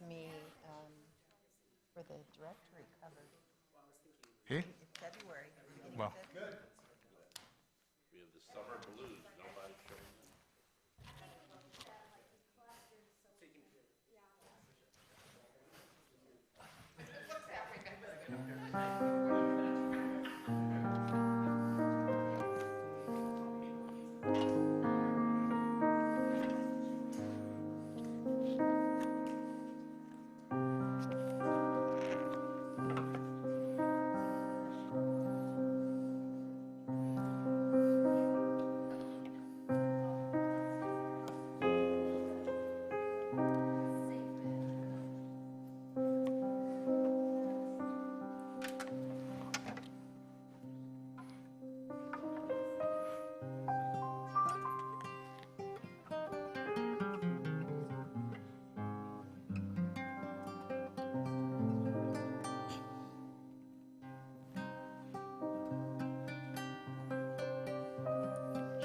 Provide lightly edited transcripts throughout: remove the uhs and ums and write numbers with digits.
me for the directory covered. He? In February. Well. Good. We have the summer blues. Nobody's showing them.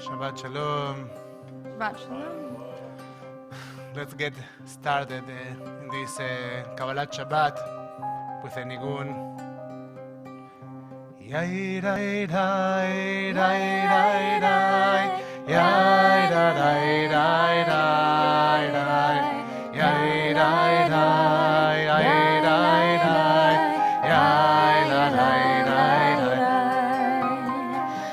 Shabbat Shalom. Shabbat Shalom. Let's get started in this Kabbalat Shabbat with a nigun. Yai rai rai rai rai rai. Yai rai rai rai rai. Yai rai rai rai rai rai. Yai rai rai rai rai.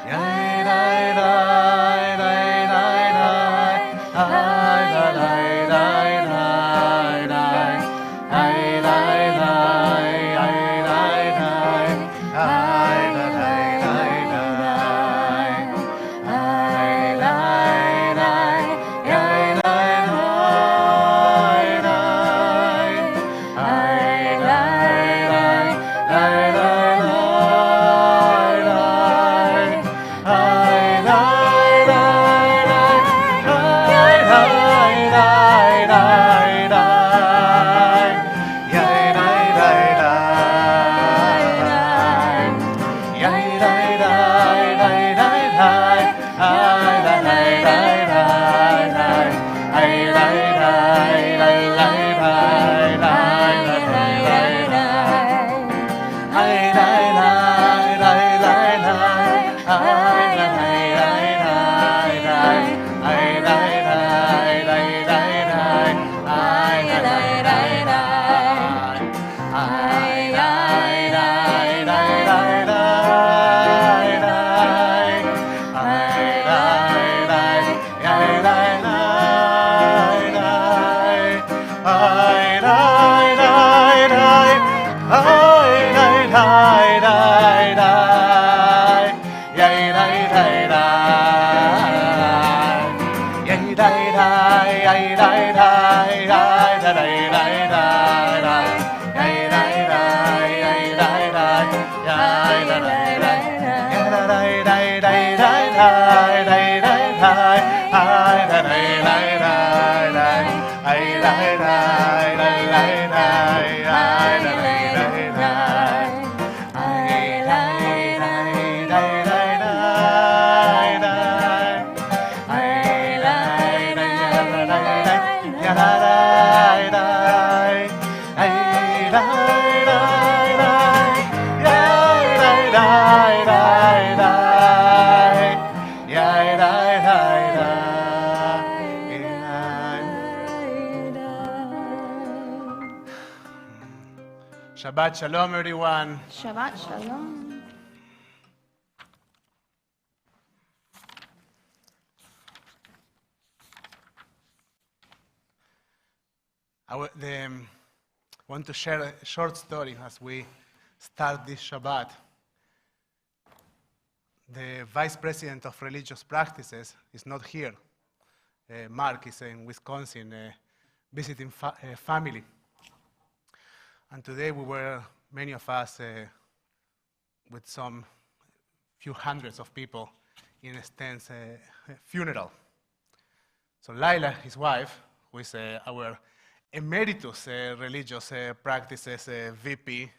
Yai rai rai rai rai rai. Yai rai rai rai rai. Yai rai rai rai rai. Yai rai rai rai. Yai rai rai. Yai rai rai. Yai rai rai. Rai rai rai. Rai rai rai. Yai rai rai rai. Yai rai rai rai. Yai rai rai rai rai rai. Yai rai rai rai rai. Yai rai rai rai rai rai. Yai rai rai rai. Yai rai rai rai rai rai. Yai rai rai rai rai. Yai rai rai rai rai rai. Yai rai rai rai. Yai rai rai rai rai rai. Yai rai rai. Yai rai rai rai. Yai rai rai rai. Yai rai rai rai rai. Yai rai rai rai. Yai rai rai. Yai rai rai. Yai rai rai rai. Yai rai rai. Yai rai rai. Yai rai rai. Yai rai rai rai rai rai rai rai. Yai rai rai rai rai. Yai rai rai rai rai rai. Yai rai rai rai. Yai rai rai rai rai rai rai. Yai rai rai rai rai. Yai rai rai. Yai rai rai rai. Yai rai rai rai rai. Yai rai rai rai. Shabbat Shalom, everyone. Shabbat Shalom. I want to share a short story as we start this Shabbat. The Vice President of Religious Practices is not here. Mark is in Wisconsin visiting family. And today we were, many of us, with some few hundreds of people in Sten's funeral. So Laila, his wife, who is our emeritus religious practices VP,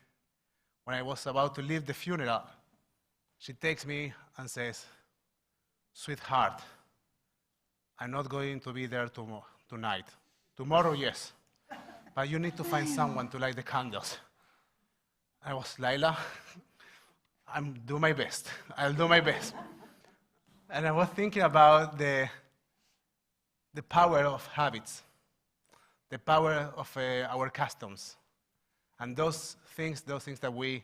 when I was about to leave the funeral, she takes me and says, "Sweetheart, I'm not going to be there tonight. Tomorrow, yes, but you need to find someone to light the candles. I was, Laila, I'll do my best. I'll do my best. And I was thinking about the power of habits, the power of our customs, and those things that we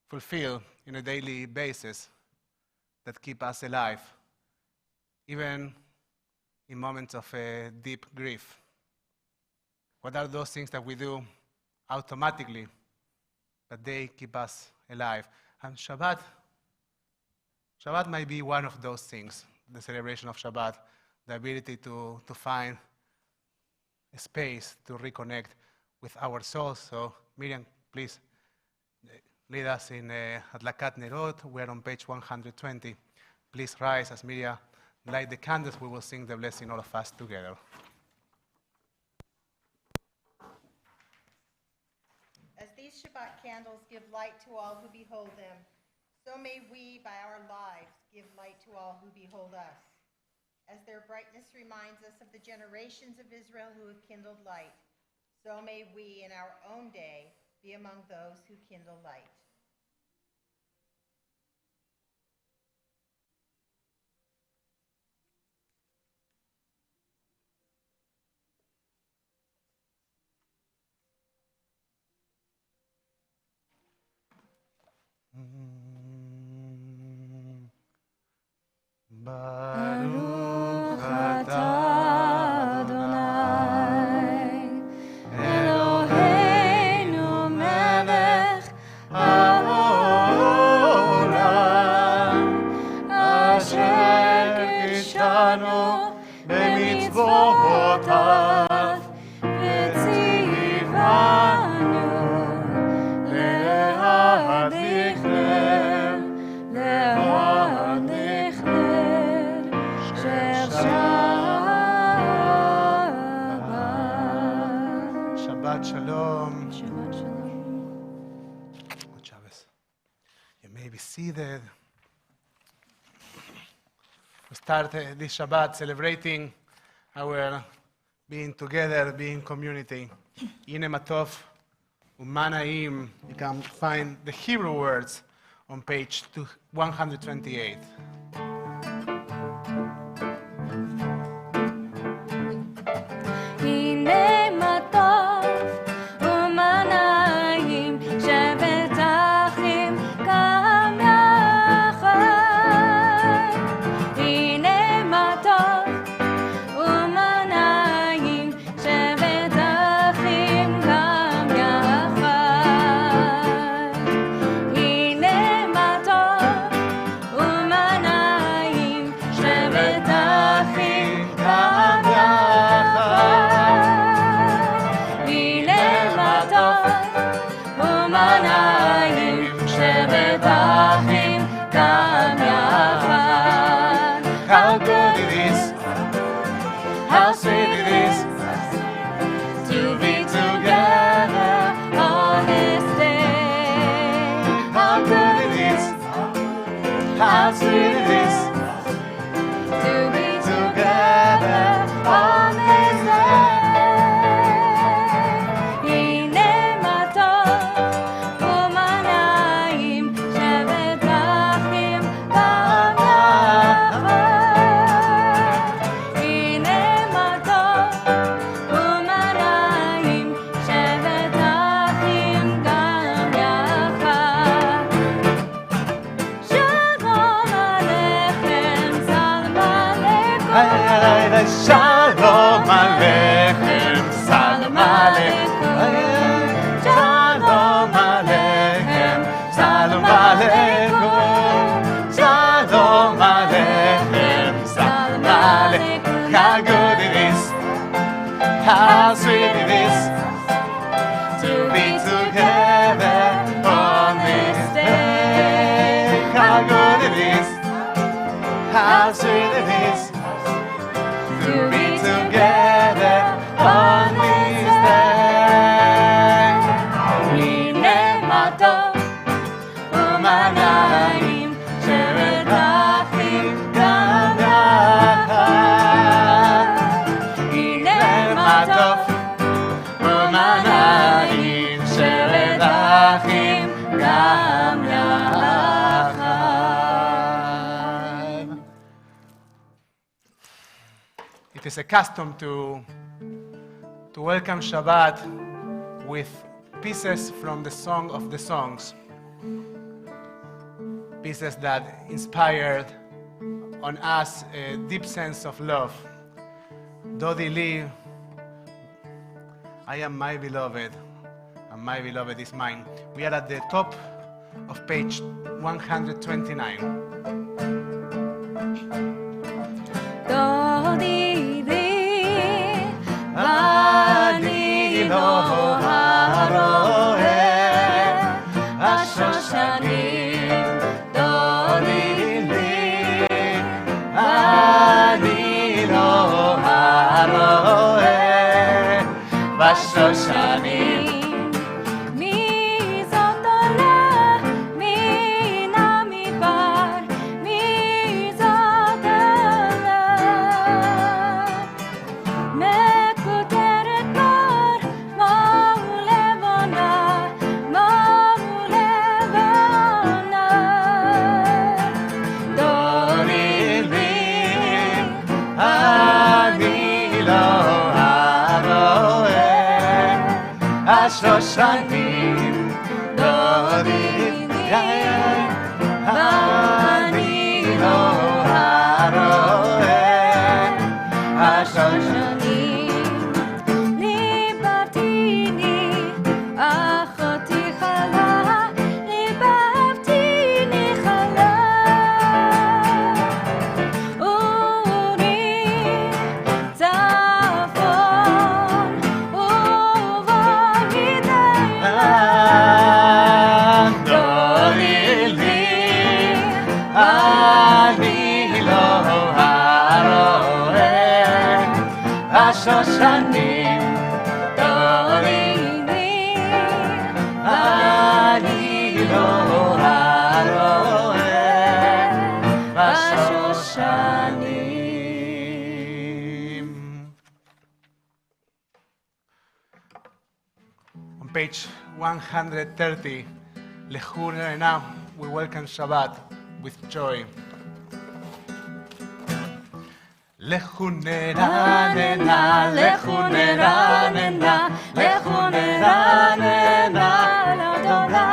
fulfill on a daily basis that keep us alive, even in moments of deep grief. What are those things that we do automatically, but they keep us alive? And Shabbat might be one of those things, the celebration of Shabbat, the ability to find a space to reconnect with our souls. So Miriam, please lead us in Adlakat Nerot. We're on page 120. Please rise as Miriam light the candles. We will sing the blessing, all of us together. As these Shabbat candles give light to all who behold them, so may we, by our lives, give light to all who behold us. As their brightness reminds us of the generations of Israel who have kindled light, so may we, in our own day, be among those who kindle light. Baruch atah Adonai, Eloheinu melech haolam, asher kidshanu b'mitzvotav, v'tzivanu להדליק Shabbat Shalom. Shabbat Shalom. Good Shabbos. You may be seated. We start this Shabbat celebrating our being together, being community. Ine matov umanaim. You can find the Hebrew words on page 128. הנה מה טוב ומנעים שבטחים גם יחד. הנה מה טוב ומנעים שבטחים גם יחד. הנה מה טוב ומנעים שבטחים גם ומנעים שבטחים גם יחד. How good it is, how sweet it is To be together on this day. how good it is, how sweet it is To be together on this day. הנה מה טוב ומנעים שבטחים גם יחד. הנה מה טוב ומנעים שבטחים גם יחד. שלום עליכם, סלם עליכם. Shalom Aleichem, Salam Aleichem, Shalom Aleichem, Salam Aleichem, Shalom Aleichem, Salam Aleichem. How good it is, how sweet it is to be together on this day. How good it is, how sweet it is to be together on this day. הנה מה טוב ומנעים שבטחים גם יחד. הנה מה טוב ומנעים כולם יחד. It is a custom to welcome Shabbat with pieces from the Song of the Songs, pieces that inspired on us a deep sense of love. Dodi Li, I am my beloved, and my beloved is mine. We are at the top of page 129. דודי לי, ואני לא הרואה השושנים. דודי לי, אני לא הרואה בשושנים. מי זאת עולה מן המדבר? מי זאת עולה? מקוטרת בר, מהו לבונה, מהו לבונה. דודי לי, אני לא הרואה השושנים. דודי לי, אני לא הרואה השושנים. ליבבתיני, אחותי חלה, ליבבתיני חלה. אורי צפון, ובגידיה. דודי לי, אני לא הרואה השושנים. דודי לי, אני לא הרואה השושנים. On page 130, Lechu Nerena, we welcome Shabbat with joy. Lechu Neranena, Lechu Neranena, Lechu Neranena, לאדוני.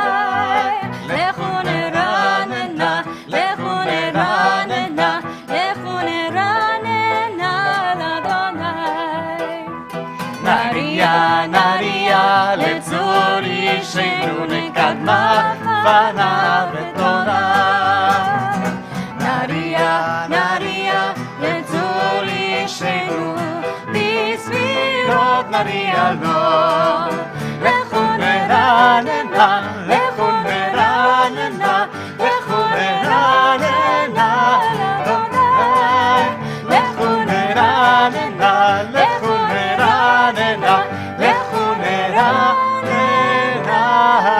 לכו נרננה, לכו נרננה, לכו נרננה לאדוני. Naria, Naria, לצור אישנו נקדמה פניו ותורה. נריה, נריה, לצור אישנו בספירות נריה לו. לכו נרננה, לכו נרננה, לכו נרננה לאדוני. לכו נרננה, לכו נרננה, לכו נרננה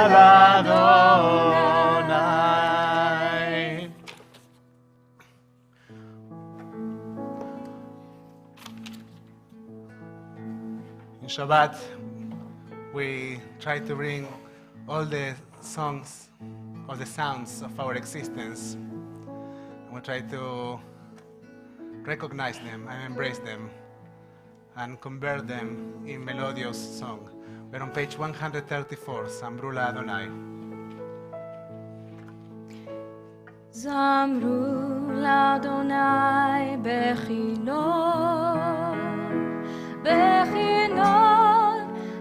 לאדוני. In Shabbat, we try to bring all the songs or the sounds of our existence. And we try to recognize them and embrace them and convert them in melodious song. We're on page 134, Sambrula Adonai. זמרו לאדוני בכינור, בכינור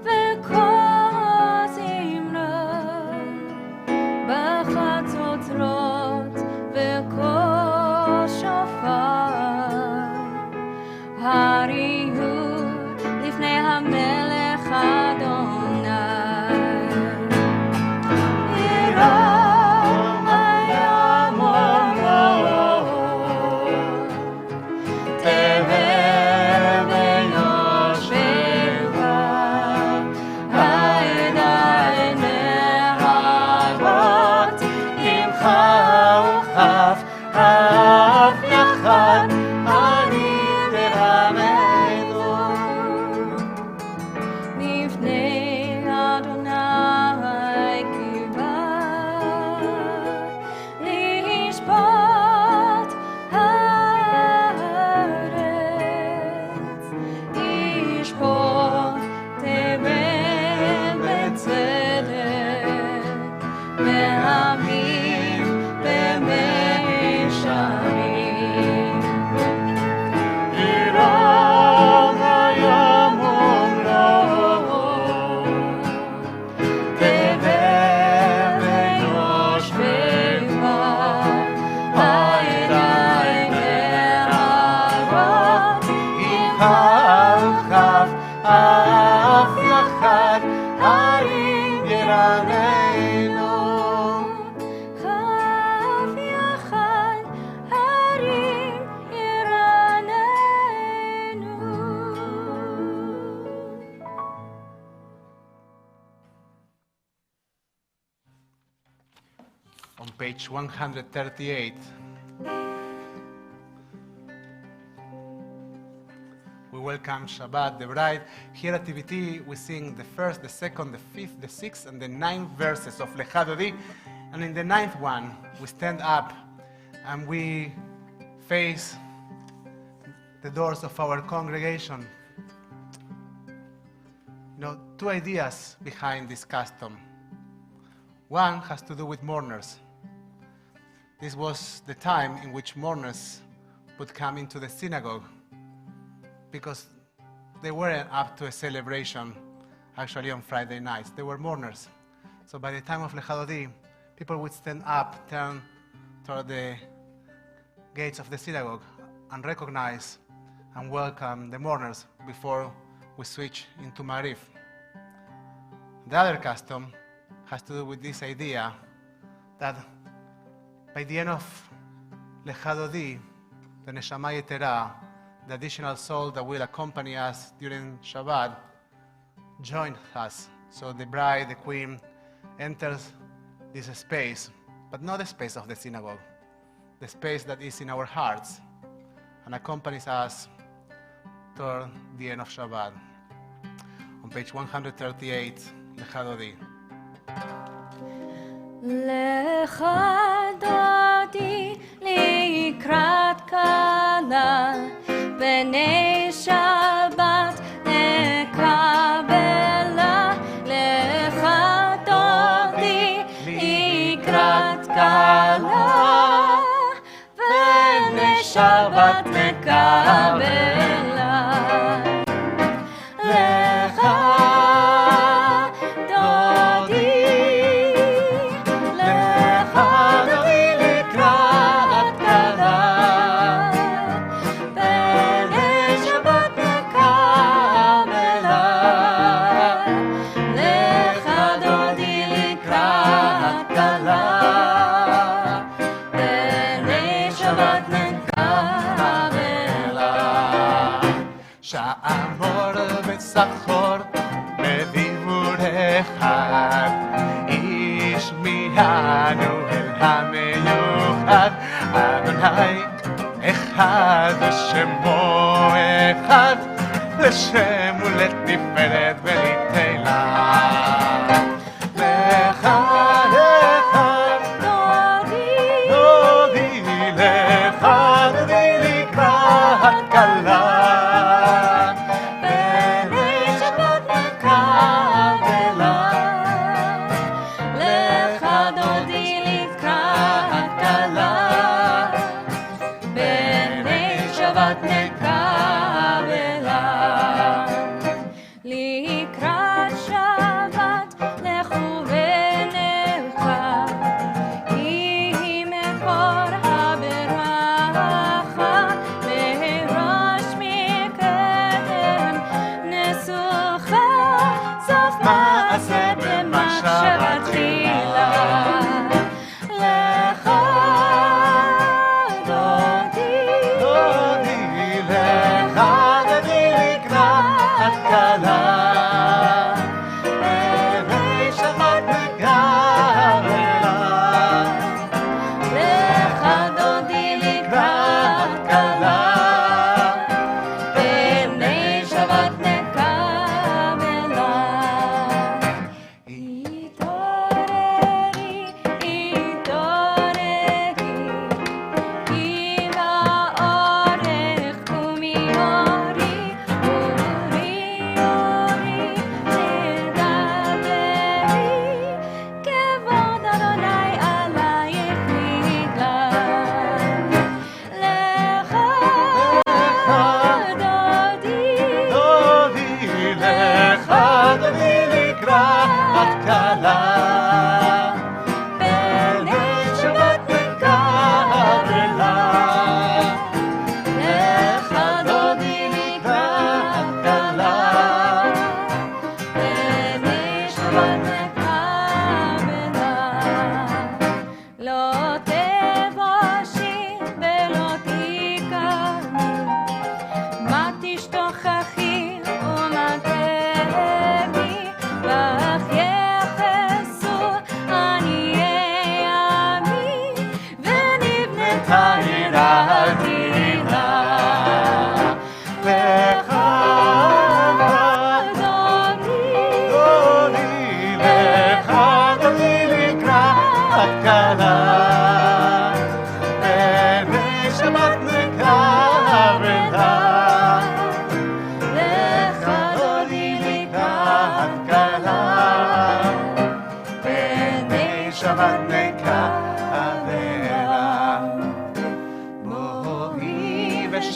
וכל זמרות, בחצוצרות וכל שופר. הריעו לפני המלך אדוני. Teve ויושבך חף יחד הרים ירננו. חף יחד הרים ירננו. On page 138, we welcome Shabbat, the bride. Here at TVT, we sing the first, the second, the fifth, the sixth, and the ninth verses of Lecha Dodi. And in the ninth one, we stand up and we face the doors of our congregation. Two ideas behind this custom. One has to do with mourners. This was the time in which mourners would come into the synagogue because they weren't up to a celebration actually on Friday nights. They were mourners. So by the time of Lecha Dodi, people would stand up, turn toward the gates of the synagogue and recognize and welcome the mourners before we switch into Ma'ariv. The other custom has to do with this idea that by the end of Lecha Dodi, the Neshama Yetera, the additional soul that will accompany us during Shabbat, joins us. So the bride, the queen, enters this space, but not the space of the synagogue, the space that is in our hearts, and accompanies us toward the end of Shabbat. On page 138, Lecha Dodi. Lecha Dodi לקראת כלה, בני שבת נקבלה. lecha dodi לקראת כלה, בני שבת נקבלה. lecha שאמור וסחור בדיבור אחד, השמיענו אל המיוחד. אדוני אחד ושמו אחד, לשם ולתפארת ולתהילה. לך לך דודי, לך דודי לקראת כלה. לקראת שבת לכו ונלכה, היא מקור הברכה, מראש מקדם נסוכה, סוף מעשה במחשבה תחילה. לך דודי, לך דודי לקראת כלה.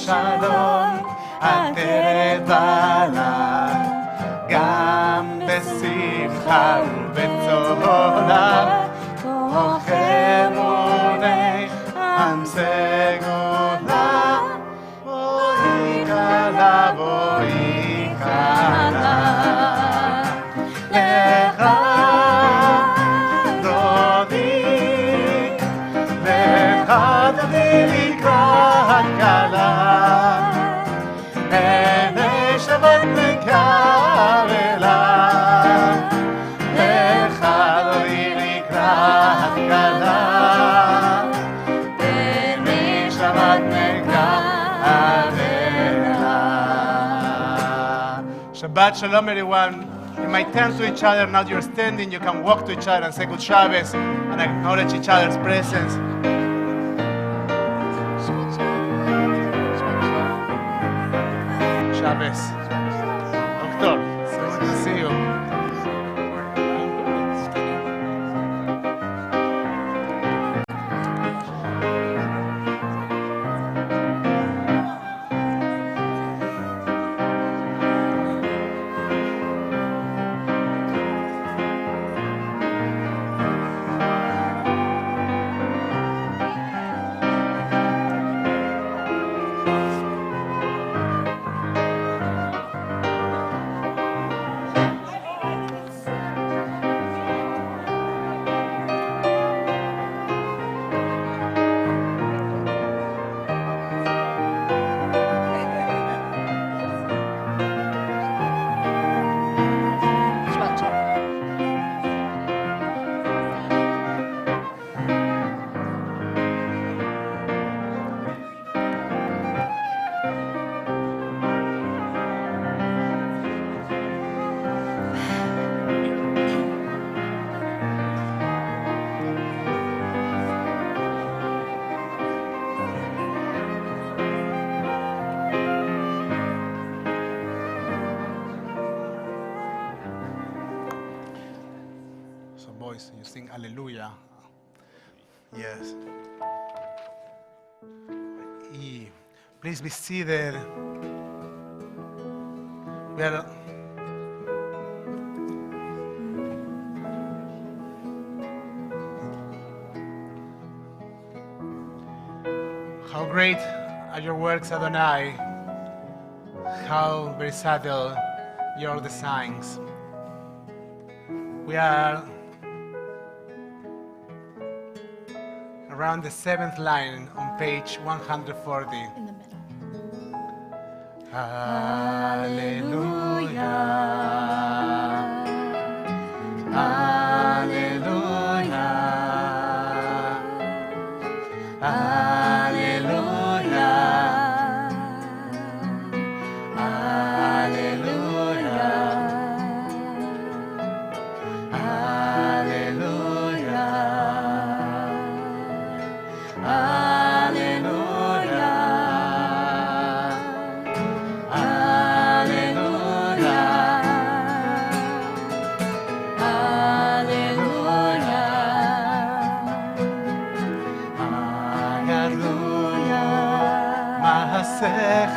שלום, אל תרד בעלה, גם בשמחה ובצהלה, כוחם ובני עם סגולה, בואי כלה, בואי כלה. לך דודי, לך דודי לקראת כלה, עיני שבת מקרלה, לך דודי לקראת כלה, עיני שבת מקרלה. Shabbat Shalom, everyone. You might turn to each other. Now you're standing, you can walk to each other and say good Shabbos and acknowledge each other's presence. Shabbos. Doctor, so good to see you. So boys, you sing Hallelujah. Yes. Please be seated. We are how great are your works, Adonai. How very subtle your designs. We are around the 7th line on page 140. In the middle. Hallelujah. Hallelujah. Hallelujah. Hallelujah. Hallelujah.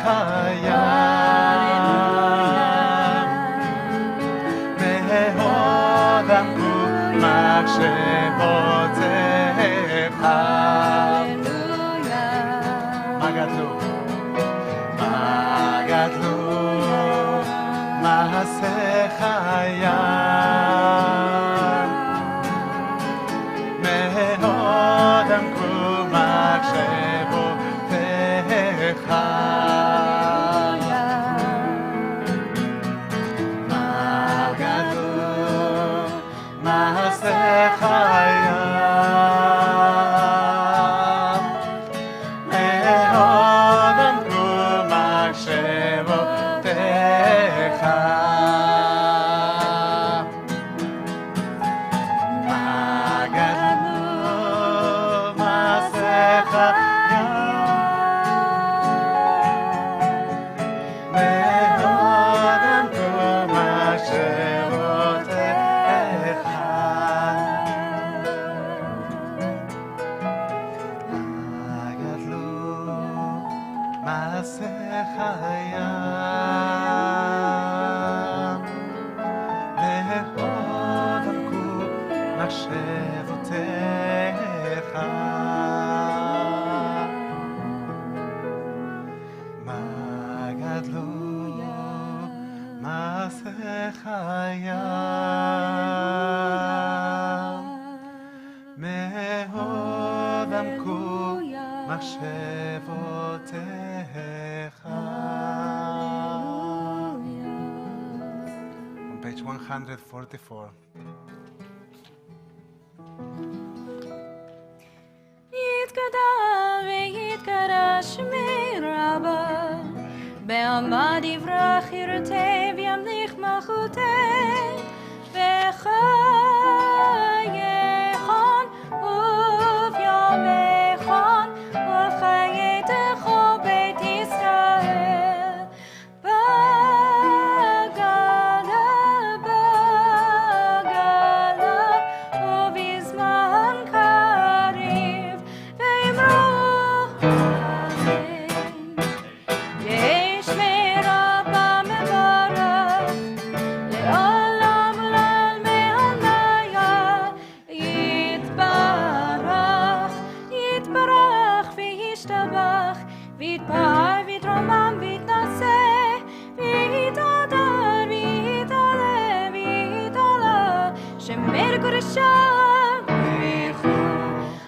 חיה מאוד עמקו מחשבותיך. מה גדלו? מה גדלו? מעשיך היה מחשבותיך. מה גדלו מעשיך מאוד עמקו מחשבותיך. On page 144. יתגדל ויתקדש מרבה, בעמד יברח ירטב ימליך מלכותך, וחייכון וביומכון ובחיי תכו בית ישראל. בגלה ובזמן קריב ואמרו אמן. יש מרבה מברך לעולם עולם מהניה, יתברך יתברך וישתבח ויתפאר ויתרומם ויתנשא ויתהדר ויתעלה ויתעלה, שמר קודשם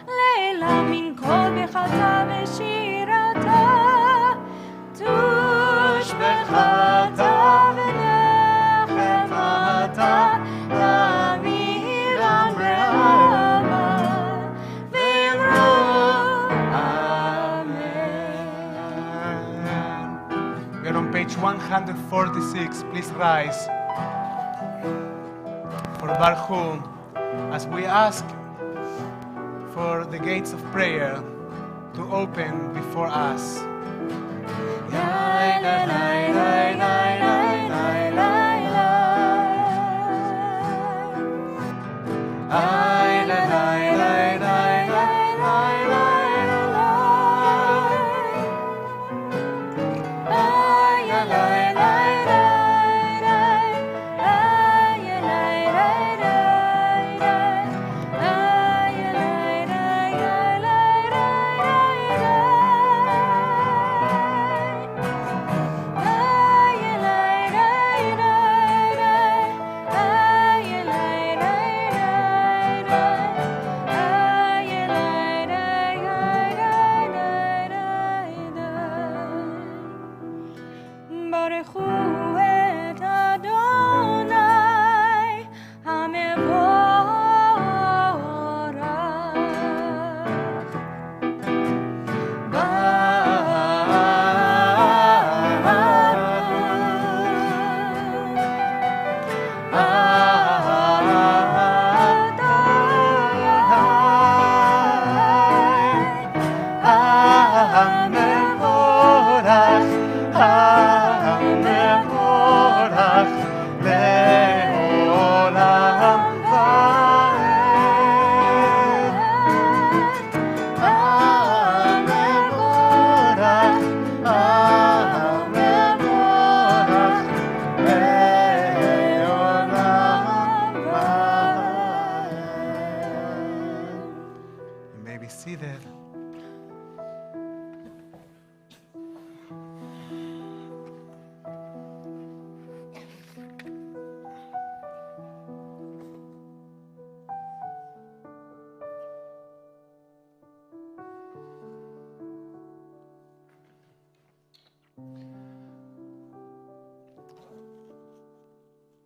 לילה מן כל בחטא ושירתה, תושבחתה ונחמתה, תמירן ואהבה, ואמרו We are on page 146. Please rise for Baruch Hu, as we ask for the gates of prayer to open before us. ברכו את אדוני המבורך. You may be seated.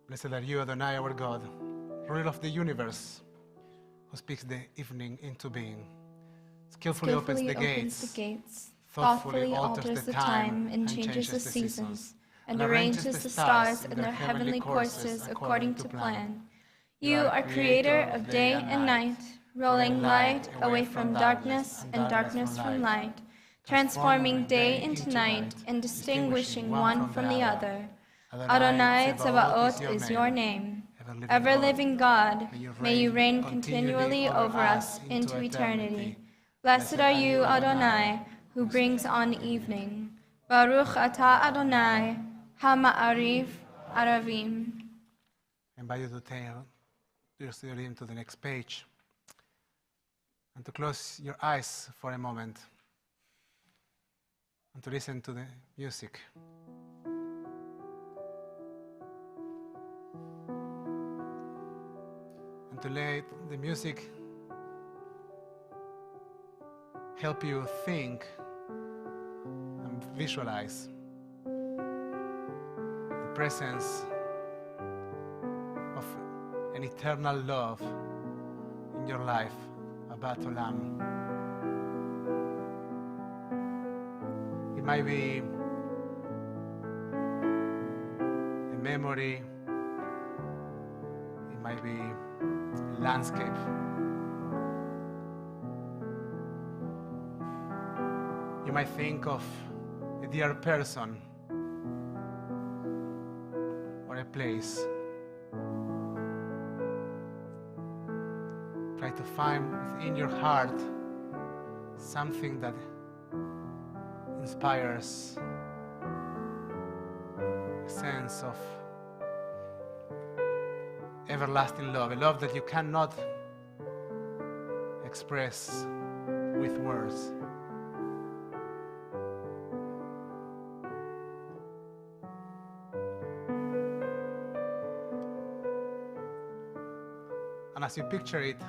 Blessed are you, Adonai, our God, ruler of the universe, who speaks the evening into being, skillfully opens the gates, thoughtfully alters the time and changes the seasons, and arranges the stars in their heavenly courses according to plan. You are creator of day and night, rolling light away from darkness and darkness from light, transforming day into night and distinguishing one from the other. Adonai Tzebaot is your name. Ever-living God, may you reign continually over us into eternity. Blessed are you, Adonai, who brings on evening. Baruch atah Adonai, ha'ma'ariv aravim. I invite you to your Sidurim to the next page and to close your eyes for a moment and to listen to the music. And to let the music help you think and visualize the presence of an eternal love in your life, Abbat Olam. It might be a memory, it might be a landscape. You might think of a dear person or a place. Try to find within your heart something that inspires a sense of everlasting love, a love that you cannot express with words. And as you picture it,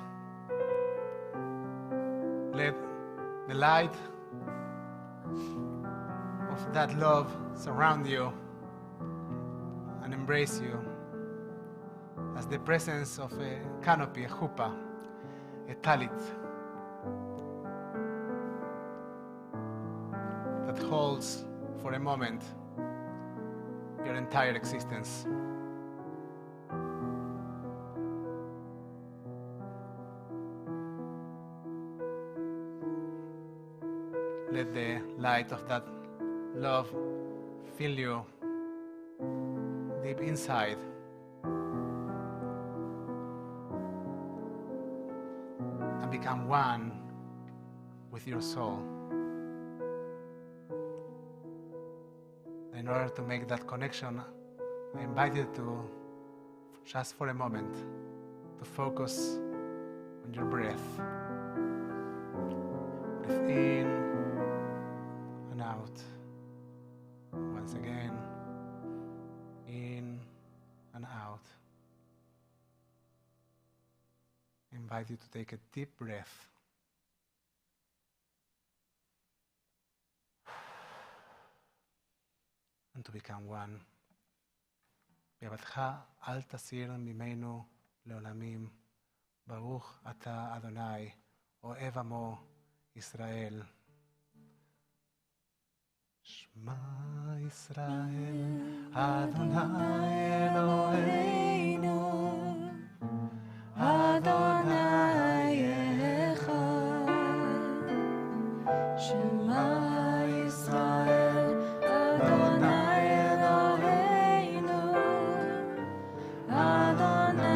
let the light of that love surround you and embrace you as the presence of a canopy, a chuppah, a talit that holds for a moment your entire existence. Let the light of that love fill you deep inside. And become one with your soul. In order to make that connection, I invite you to, just for a moment, to focus on your breath. Breathe in and out. Once again, in and out. I invite you to take a deep breath. And to become one. ביבתך אל תסיר ממנו לעולמים. ברוך אתה אדוני, אוהב עמו ישראל. שמע ישראל, אדוני אלוהינו, אדוני אחד. שמע ישראל, אדוני אלוהינו, אדוני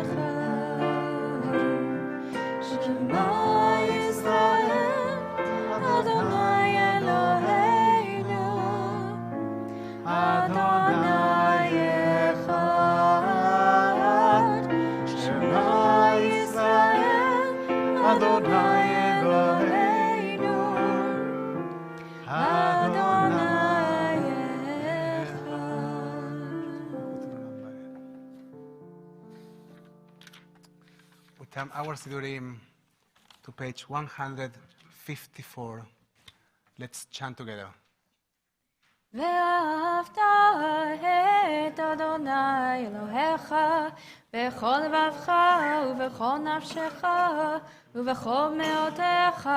אחד. שמע ישראל, אדוני אלוהינו, אדוני אחד. שמע ישראל, אדוני אלוהינו, אדוני אחד. We turn our Sidurim to page 154. Let's chant together. ואהבת את אדוני אלוהיך בכל לבבך ובכל נפשך ובכל מאודך,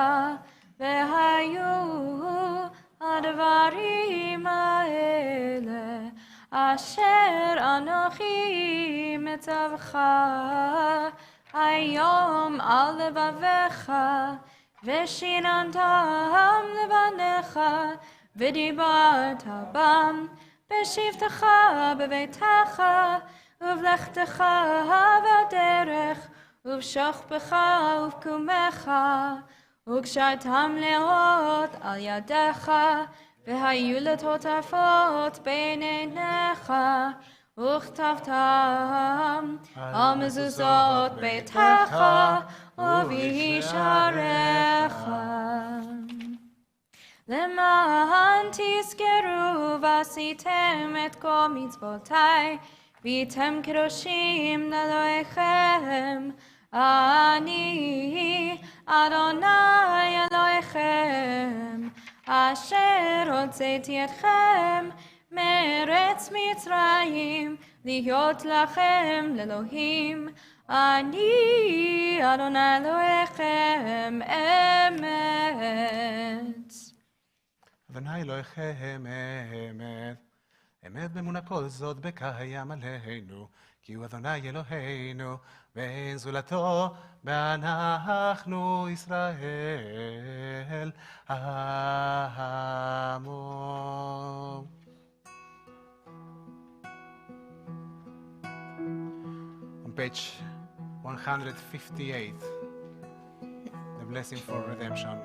והיו הדברים האלה אשר אנוכי מצווך היום על לבביך, ושיננתם לבניך, ודיברת בם בשבתך בביתך, ובלכתך בדרך, ובשוכבך ובקומך, וקשרתם לאות על ידיך, והיו לטוטפות בין עיניך, וכתבתם על מזוזות ביתך ובשעריך. למען תזכרו ועשיתם את כל מצוותיי, והייתם קדושים לאלוהיכם. אני אדוני אלוהיכם, אשר הוצאתי אתכם מארץ מצרים, להיות לכם לאלוהים. אני אדוני אלוהיכם אמת. אדוני אלוהיכם אמת, אמת באמונה כל זאת בקיים עלינו, כי הוא אדוני אלוהינו, ואין זולתו, ואנחנו ישראל עמו. On page 158, the blessing for redemption.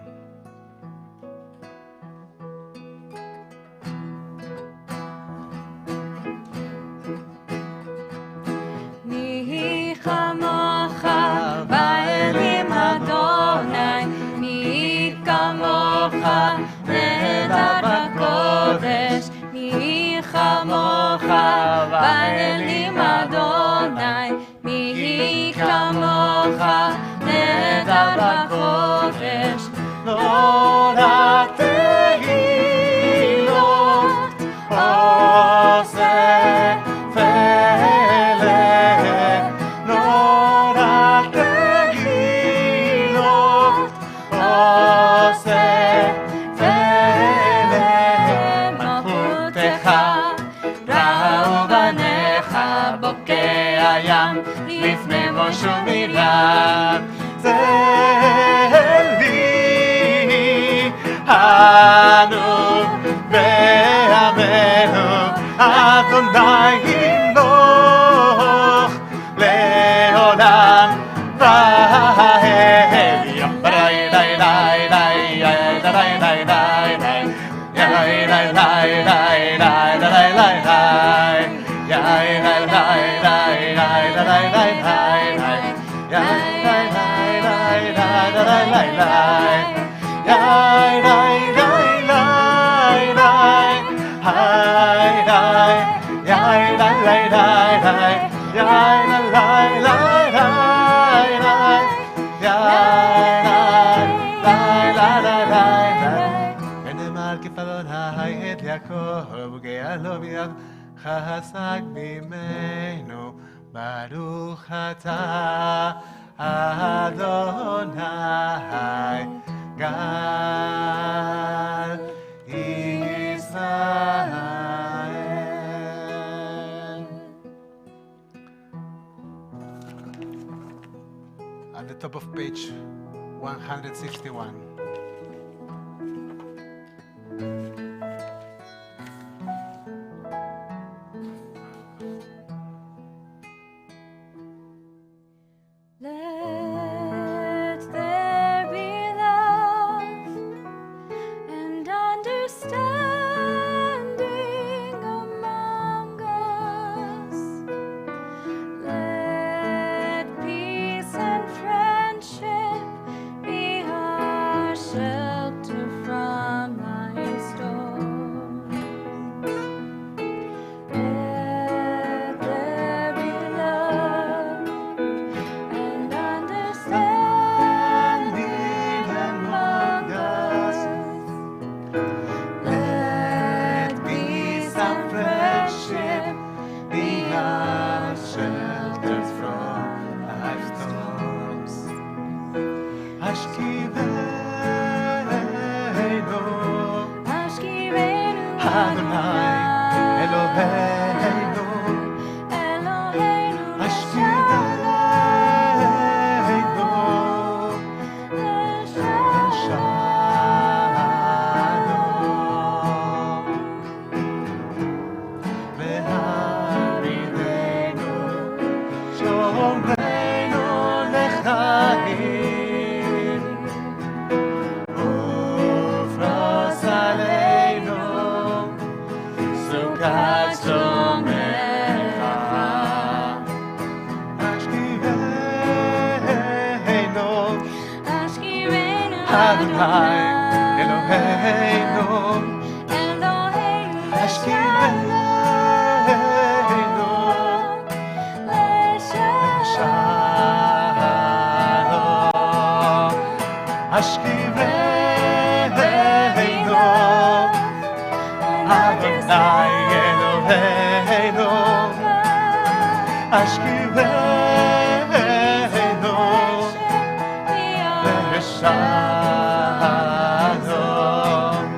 מי כמוך באלים אדוני, מי כמוך נהדר בקודש, מי כמוך באלים אדוני, מי כמוך נהדר בקודש. לא רק תהילות עושה פלא, לא רק תהילות עושה פלא. מלכותך ראו בניך בוקע ים לפני משה ומרים. זה לי אנו בעמנו, אדוני ימלוך לעולם ועד. ונאמר כפרעי את יעקב וגאה לו ביד חזק ממנו. ברוך אתה אדוני גאל ישראל. At the top of page 161. Let there be love and understanding among us. Let peace and friendship be our shelter from life's storms. Let there be love and understanding among us. Let peace and friendship be our shelter from life's storms. Ashkivenu Adonai Eloheinu, Eloheinu Ashkivenu Shalom. Ve'aridenu shomreinu lechaim, ufros aleinu sukat shomrecha. Adonai Eloheinu Ashkivenu Shalom Ashkivenu Adonai Eloheinu Ashkivenu Shalom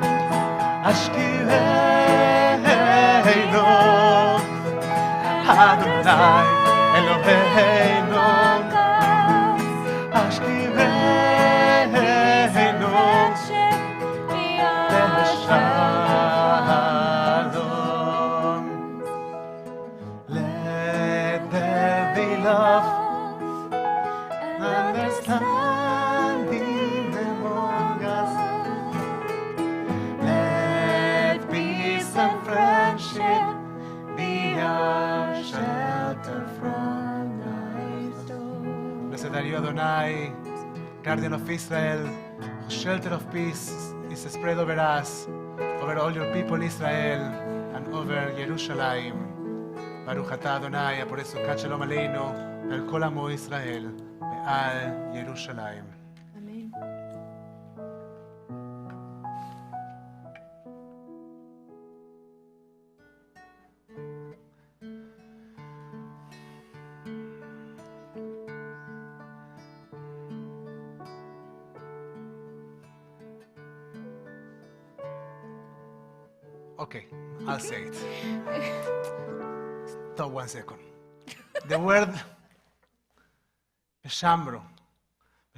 Ashkivenu Adonai Eloheinu Ashkivenu Shalom. Let there be love, understanding among us. Let peace and friendship be our shelter from thy storm. Blessed are you, Adonai, guardian of Israel, whose shelter of peace is spread over us, over all your people Israel, and over Jerusalem. Baruch atah Adonai, por eso Shalom Aleinu, al kol amo Israel, ve'al Jerusalem. Amen. Okay, I'll say it. Stop 1 second. The word Beshamro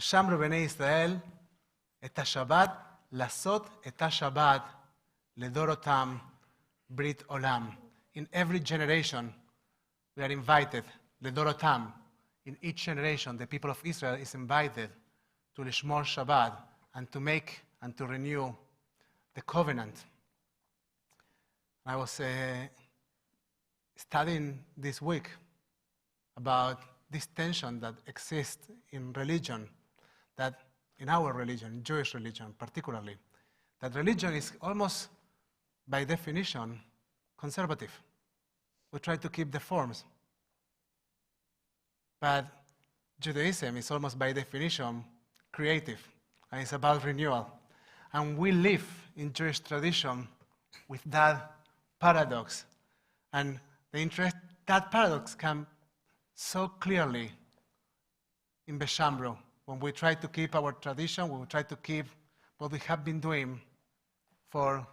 bnei Israel et השבת, לעשות את השבת לדורותם ברית עולם. In every generation, we are invited, לדורותם. In each generation, the people of Israel is invited to לשמור Shabbat and to make and to renew the covenant. I was studying this week about this tension that exists in religion, that in our religion, Jewish religion particularly, that religion is almost by definition conservative. We try to keep the forms. But Judaism is almost by definition creative, and it's about renewal. And we live in Jewish tradition with that paradox. And that paradox comes so clearly in Beshamro, when we try to keep our tradition, when we try to keep what we have been doing for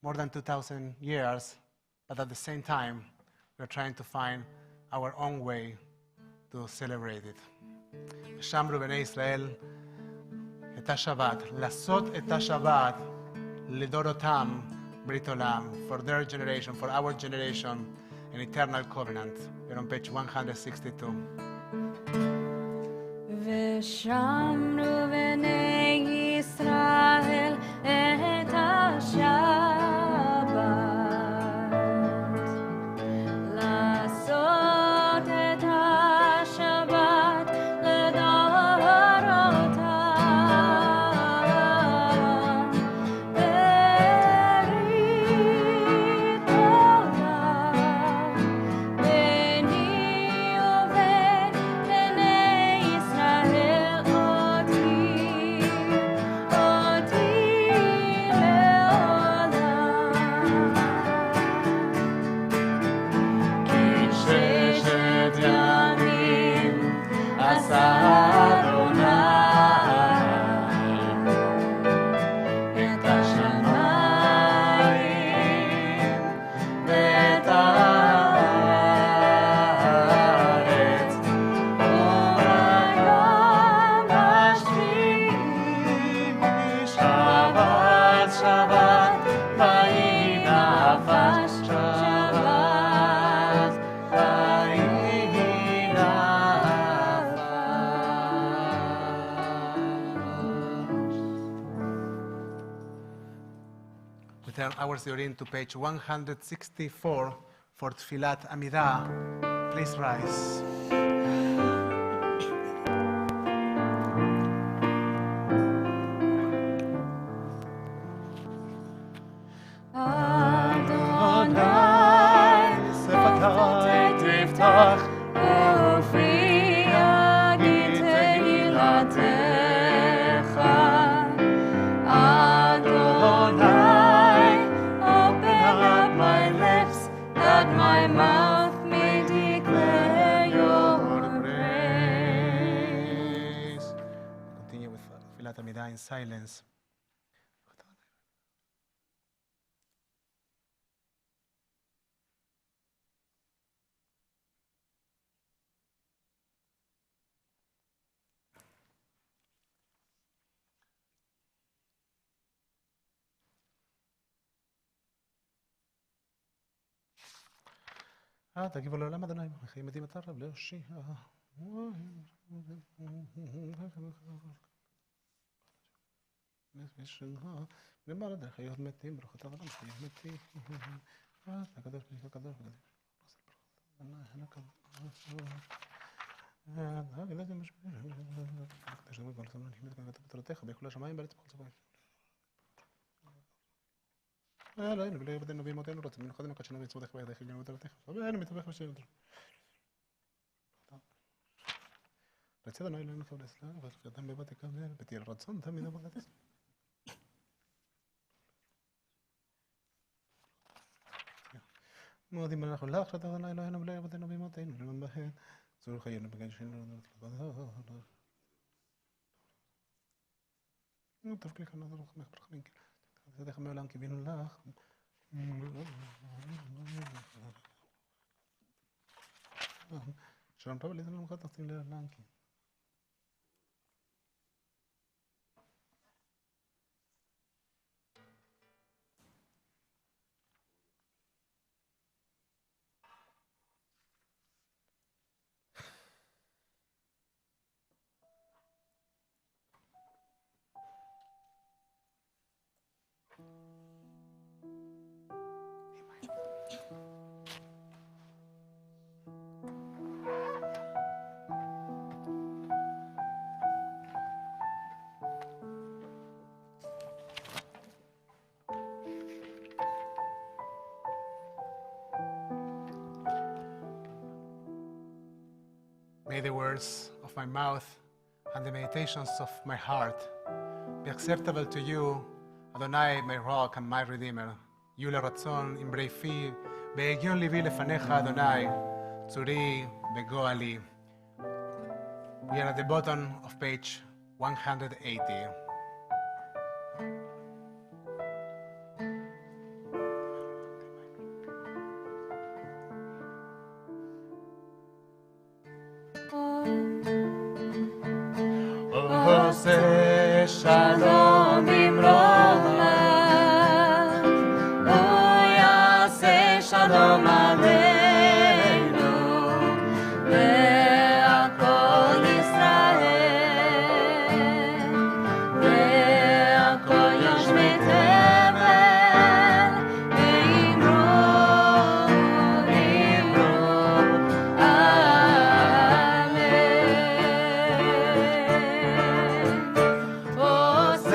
more than 2,000 years, but at the same time, we're trying to find our own way to celebrate it. Beshamro bnei Israel et השבת, לעשות את השבת לדורותם ברית עולם, for their generation, for our generation, an eternal covenant. We're on page 162. ושמרו בני ישראל את השבת, לעשות את השבת לדורותם ברית עולם, ביני ובין בני ישראל אותי לעולם. כן ששת ימים עשה אדוני את השמיים ואת הארץ, וביום השביעי שבת שבת ויהי נפש, שבת ויהי נפש. We turn our Siorim to page 164 for Tfilat Amidah. Please rise. יפתח ופרי יגיד תהילתך. Adonai, open up my lips, that my mouth may declare your praise. Continue with תפילת עמידה in silence. תגיבו לעולם אדוני, מחיים מתים אתה רב להושיע. למעלה דרך חיות מתים, ברוכות העולם, חיות מתים. הקדוש ברוך הוא הקדוש בכל השמיים בארץ בכל צבא. אלוהינו ולא יעבדנו באמותינו רוצים מנוחתנו קדשנו ומצוותיך וידיך יגנו ותורתך ואנו מתווך בשם רצה אדוני אלוהינו כבוד לנו ותפקדם בבת יקבל ותהיה רצון תמיד עבודתך. מודים אנחנו לך שאתה אדוני אלוהינו ולא יעבדנו באמותינו למען בהן צור חיינו בקדשנו תפקליך נעזור חמך ברחמים תדך מעולם קיווינו לך. שלום טוב ליזם למחת תחצים לעולם. May the words of my mouth and the meditations of my heart be acceptable to you, Adonai, my rock and my redeemer. יהיו לרצון אמרי פי, בהגיון ליבי לפניך, אדוני, צורי וגואלי. We are at the bottom of page 180. עושה שלום במרומה, הוא יעשה שלום עלינו ועל כל ישראל ועל כל יושבי תבל ואמרו אמן. עושה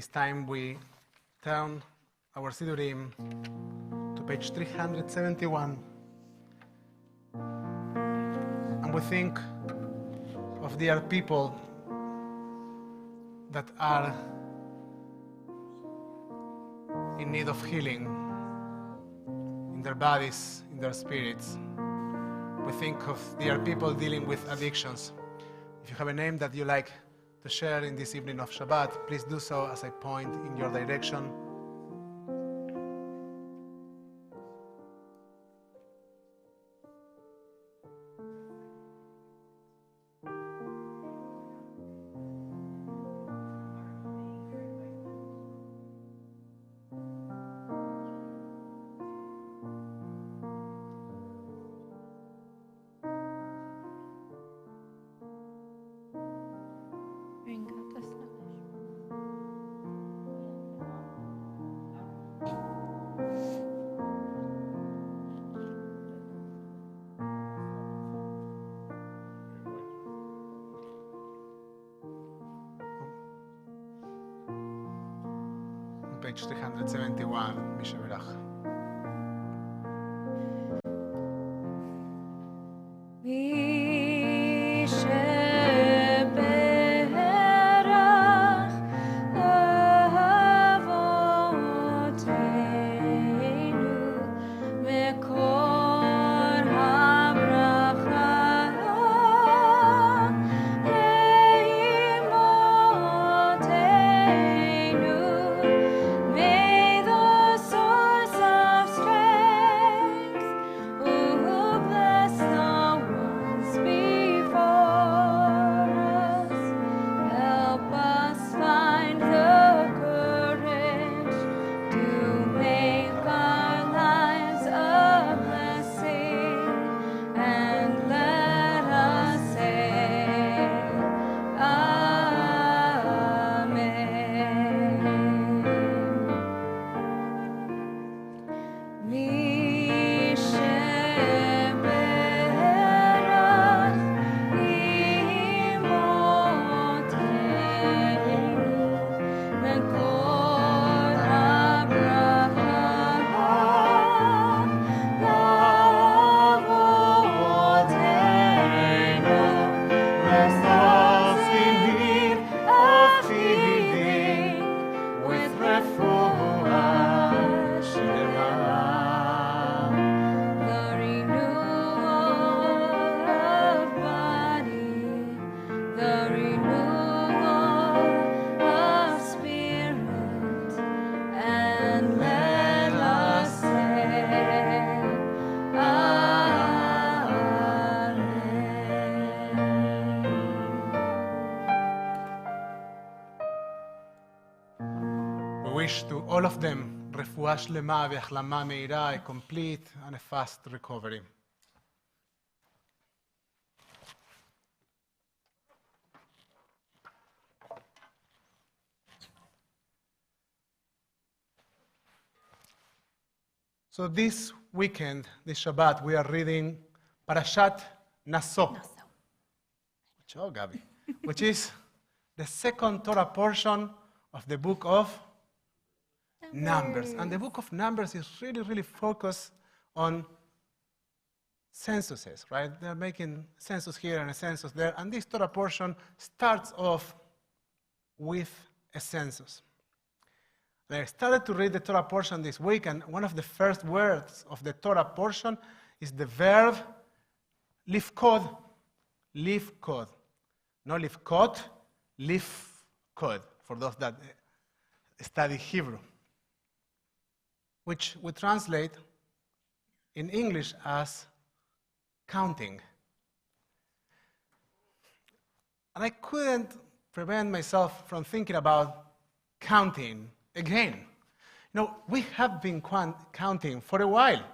this time we turn our Sidurim to page 371. And we think of dear people that are in need of healing in their bodies, in their spirits. We think of dear people dealing with addictions. If you have a name that you like to share in this evening of Shabbat, please do so as I point in your direction. Bring up the slash. On page 371, Mishaberach. May the source of strength, bless the ones before us. Help us find the courage to make our lives a blessing, and let us say, We wish to all of them refuah shlema ve'achlama meira, a complete and a fast recovery. So this weekend, this Shabbat, we are reading Parashat Naso. Oh, Gabi. Which is the second Torah portion of the book of Numbers. And the book of Numbers is really, really focused on censuses, right? They're making census here and a census there. And this Torah portion starts off with a census. And I started to read the Torah portion this week, and one of the first words of the Torah portion is the verb lifkod. Lifkod. No lifkot, lifkod, for those that study Hebrew, which we translate in English as counting. And I couldn't prevent myself from thinking about counting again. You know, we have been counting for a while.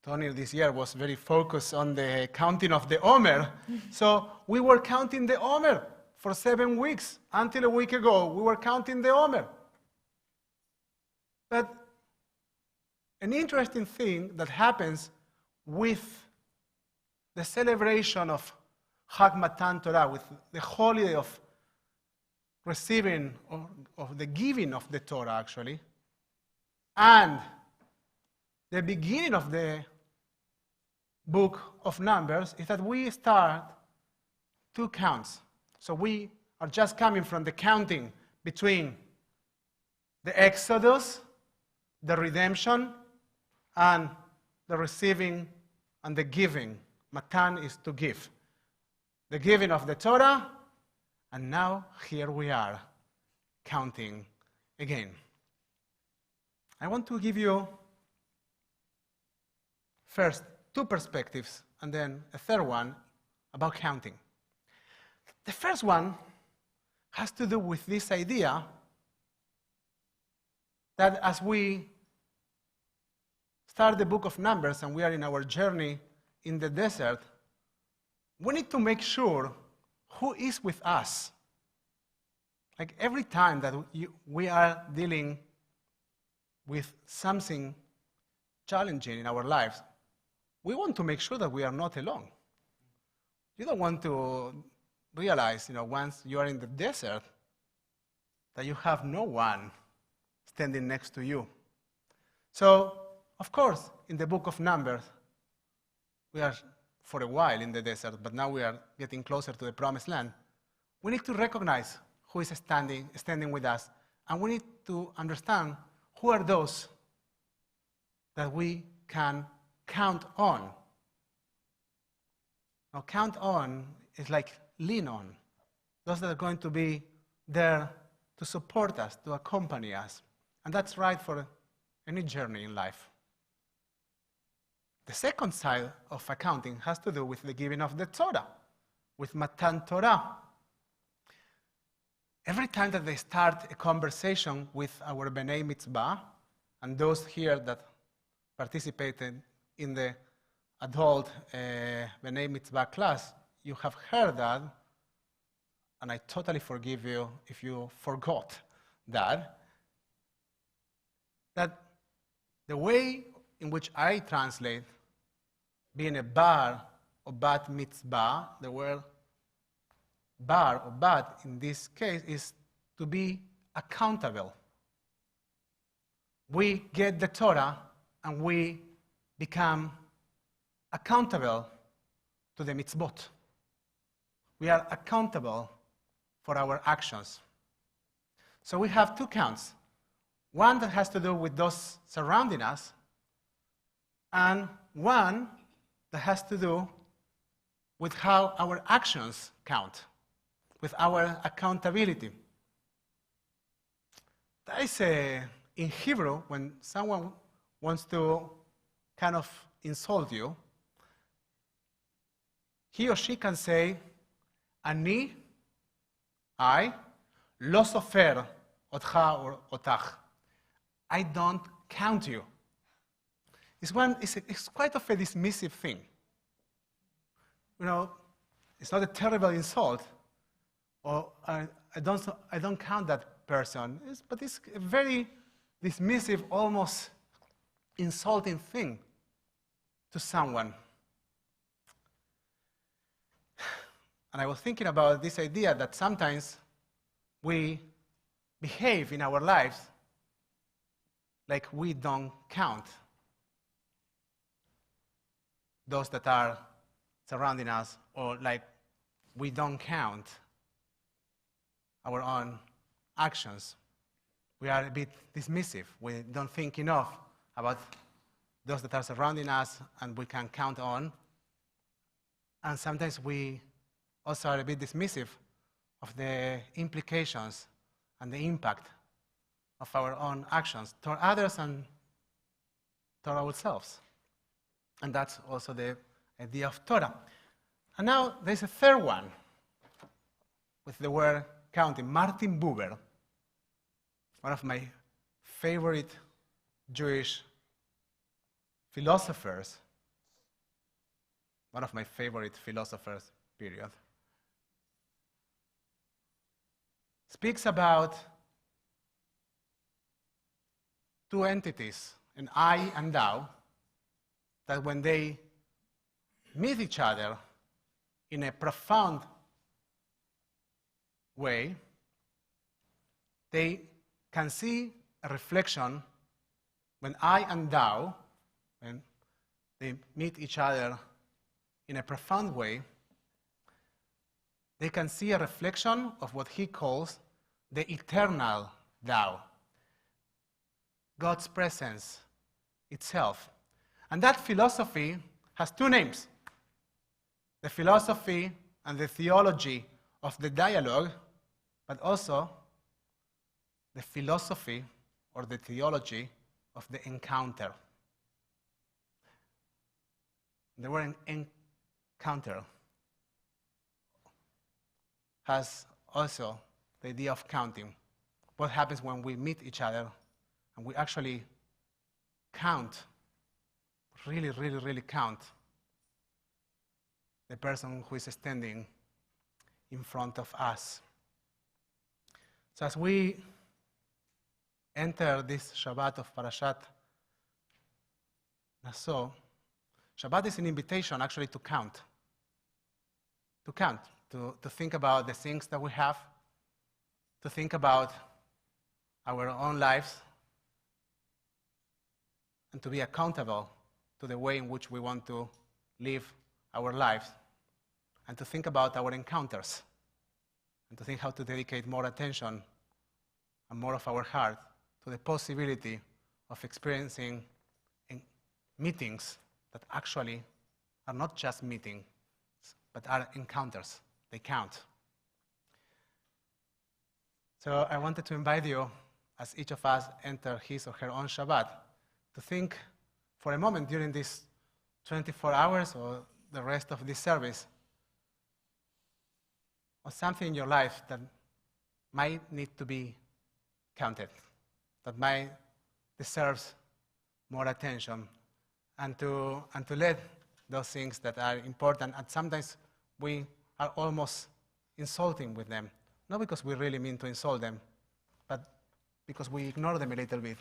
Tony this year was very focused on the counting of the Omer. So we were counting the Omer for 7 weeks. Until a week ago, we were counting the Omer. But an interesting thing that happens with the celebration of Chag Matan Torah, with the holiday of receiving of the giving of the Torah, actually, and the beginning of the book of Numbers is that we start 2 counts. So we are just coming from the counting between the Exodus, the redemption, and the receiving and the giving. Matan is to give. The giving of the Torah, and now here we are, counting again. I want to give you first 2 perspectives, and then a third one about counting. The first one has to do with this idea that as we start the book of Numbers and we are in our journey in the desert, we need to make sure who is with us. Like every time that we are dealing with something challenging in our lives, we want to make sure that we are not alone. You don't want to realize, once you are in the desert, that you have no one standing next to you. So, of course, in the book of Numbers, we are for a while in the desert, but now we are getting closer to the promised land. We need to recognize who is standing with us, and we need to understand who are those that we can count on. Now, count on is like lean on. Those that are going to be there to support us, to accompany us. And that's right for any journey in life. The second side of accounting has to do with the giving of the Torah, with Matan Torah. Every time that they start a conversation with our B'nai Mitzvah, and those here that participated in the adult B'nai Mitzvah class, you have heard that, and I totally forgive you if you forgot that the way in which I translate being a bar or bat mitzvah, the word bar or bat in this case is to be accountable. We get the Torah and we become accountable to the mitzvot. We are accountable for our actions. So we have 2 counts. One that has to do with those surrounding us, and one that has to do with how our actions count, with our accountability. That is in Hebrew, when someone wants to kind of insult you, he or she can say, Ani, I, lo sofer otcha or otach. I don't count you. It's quite of a dismissive thing. It's not a terrible insult, or I don't count that person, but it's a very dismissive, almost insulting thing to someone. And I was thinking about this idea that sometimes we behave in our lives like we don't count those that are surrounding us, or like we don't count our own actions. We are a bit dismissive. We don't think enough about those that are surrounding us and we can count on. And sometimes we also are a bit dismissive of the implications and the impact of our own actions toward others and toward ourselves. And that's also the idea of Torah. And now there's a third one with the word counting. Martin Buber, one of my favorite Jewish philosophers, period, speaks about 2 entities, an I and thou, that when they meet each other in a profound way, they can see a reflection when I and thou, when they meet each other in a profound way, they can see a reflection of what he calls the eternal thou, God's presence itself. And that philosophy has two names: the philosophy and the theology of the dialogue, but also the philosophy or the theology of the encounter. The word encounter has also the idea of counting. What happens when we meet each other and we actually count, really count the person who is standing in front of us. So as we enter this Shabbat of Parashat Naso, Shabbat is an invitation actually to count, to think about the things that we have, to think about our own lives, and to be accountable to the way in which we want to live our lives, and to think about our encounters, and to think how to dedicate more attention and more of our heart to the possibility of experiencing meetings that actually are not just meetings, but are encounters. They count. So I wanted to invite you, as each of us enter his or her own Shabbat, to think for a moment during these 24 hours or the rest of this service of something in your life that might need to be counted, that might deserves more attention, and to let those things that are important, and sometimes we are almost insulting with them, not because we really mean to insult them, but because we ignore them a little bit,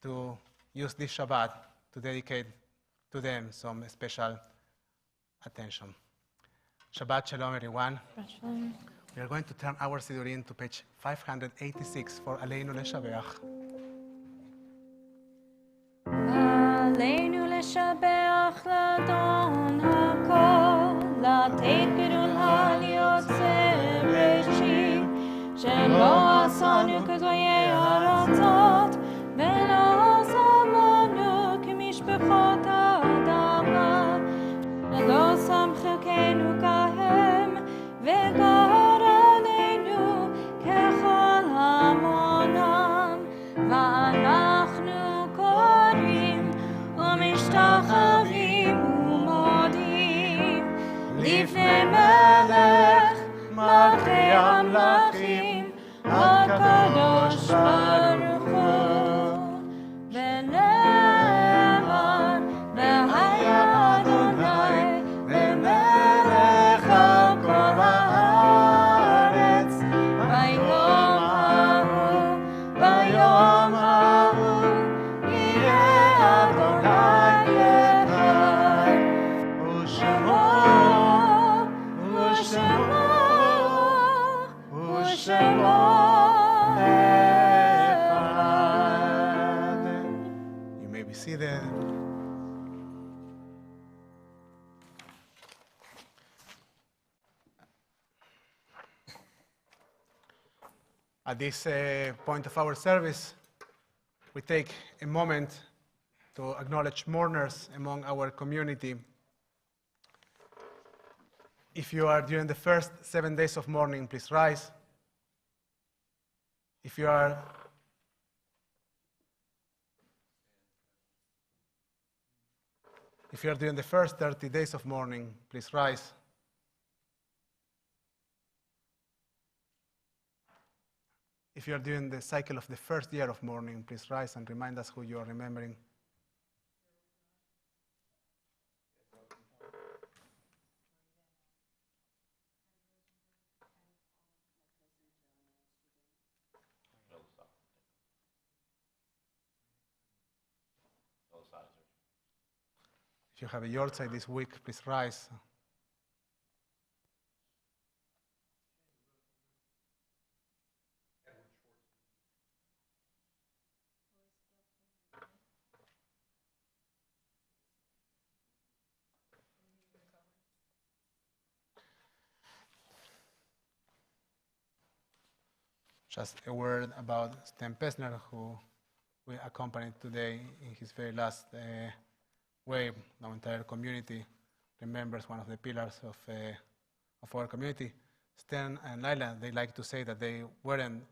to use this Shabbat to dedicate to them some special attention. Shabbat Shalom, everyone. Shalom. We are going to turn our Sidurim to page 586 for Aleinu Leshabeach. עלינו לשבח לאדון הכל, לתת גדולה ליוצר בראשית, שלא עשנו כגויי ארצות, ולא שמנו כמשפחות האדמה, שלא שם חלקנו כהם, וגר עלינו ככל המונם, ואנחנו קוראים ומשתחווים ומודים לפני מלך מלכי המלכים הקדוש ברוך הוא, ונאמר והיה אדוני למלך על כל הארץ ביום ההוא יהיה אדוני אחד, ושמו אחד. You may be seated. At this point of our service, we take a moment to acknowledge mourners among our community. If you are during the first 7 days of mourning, please rise. If you are during the first 30 days of mourning, please rise. If you are during the cycle of the first year of mourning, please rise and remind us who you are remembering. If you have a yahrzeit this week, please rise. just a word about Sten Pesner, who we accompanied today in his very last wave. Our entire community remembers one of the pillars of our community. Sten and Laila, they like to say that they weren't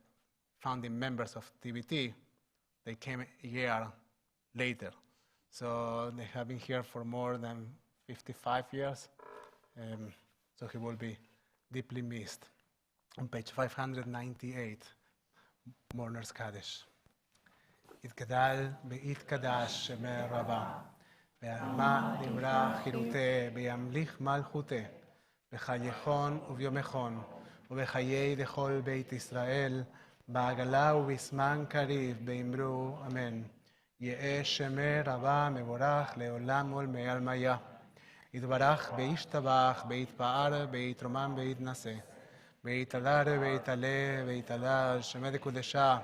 founding members of TBT. They came a year later. So they have been here for more than 55 years. So he will be deeply missed. On page 598, Mourner's Kaddish. יתגדל ויתקדש שמי רבה, ועמה דברה חירותה, וימליך מלכותה, בחייכון וביומכון, ובחיי לכל בית ישראל, בעגלה ובזמן קריב, באמרו אמן. יהא שמי רבה מבורך לעולם ולמי עלמיה. יתברך וישתבח, ויתפאר, ויתרומם ויתנשא, ויתהלל ויתעלה, ויתהלל שמי דקודשה,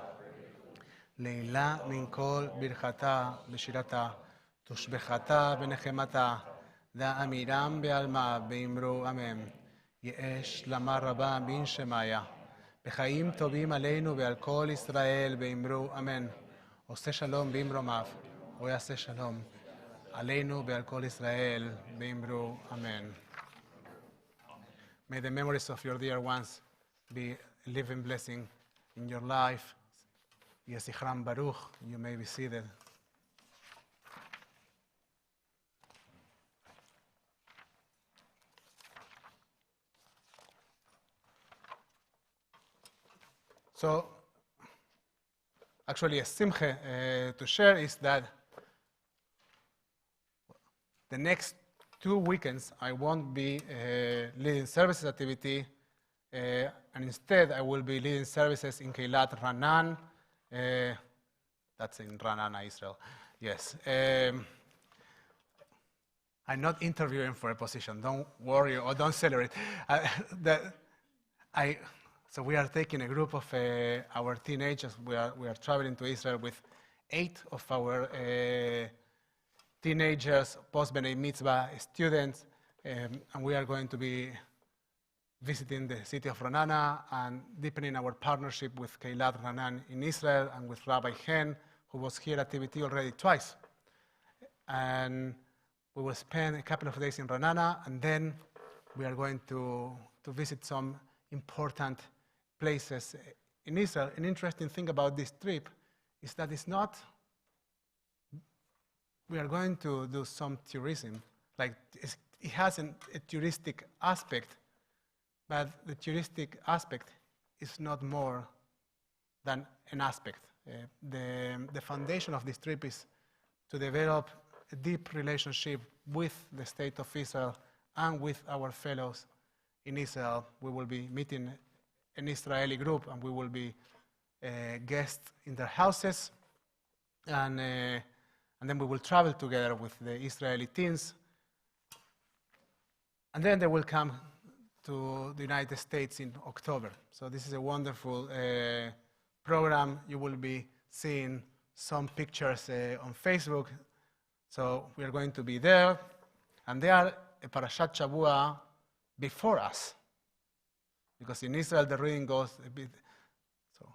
לעילה מן כל ברכתה ושירתה, תושבחתה ונחמתה, דאמירם בעלמה, באמרו אמן. יהא שלמה רבה מן שמיה, בחיים טובים עלינו ועל כל ישראל, באמרו אמן. עושה שלום במרומיו, הוא יעשה שלום עלינו ועל כל ישראל, באמרו אמן. May the memories of your dear ones be a living blessing in your life. Yesichram Baruch, you may be seated. So, actually, a simcha to share is that the next 2 weekends I won't be leading services activity, and instead I will be leading services in Keilat Ranan. That's in Ranana, Israel. Yes. I'm not interviewing for a position. Don't worry or don't celebrate. So we are taking a group of our teenagers. We are traveling to Israel with 8 of our teenagers, post-B'nai Mitzvah students, and we are going to be visiting the city of Ranana and deepening our partnership with Keilat Ranan in Israel and with Rabbi Hen, who was here at TBT already twice. And we will spend a couple of days in Ranana, and then we are going to visit some important places in Israel. An interesting thing about this trip is that it's not, we are going to do some tourism, like it has a touristic aspect, but the touristic aspect is not more than an aspect. The foundation of this trip is to develop a deep relationship with the state of Israel and with our fellows in Israel. We will be meeting an Israeli group, and we will be guests in their houses, and then we will travel together with the Israeli teens, and then they will come to the United States in October. So this is a wonderful program. You will be seeing some pictures on Facebook. So we are going to be there, and they are a Parashat Shavua before us, because in Israel the reading goes a bit, so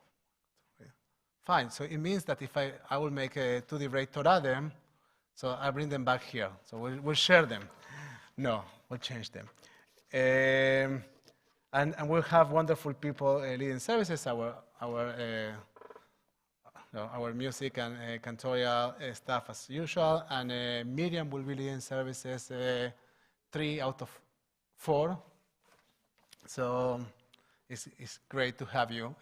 fine. So it means that if I will make a 2 Divrei Torah them, so I bring them back here. So we'll share them. No, we'll change them. And we'll have wonderful people leading services, our music and cantorial staff as usual, and Miriam will be leading services 3 out of 4. So it's great to have you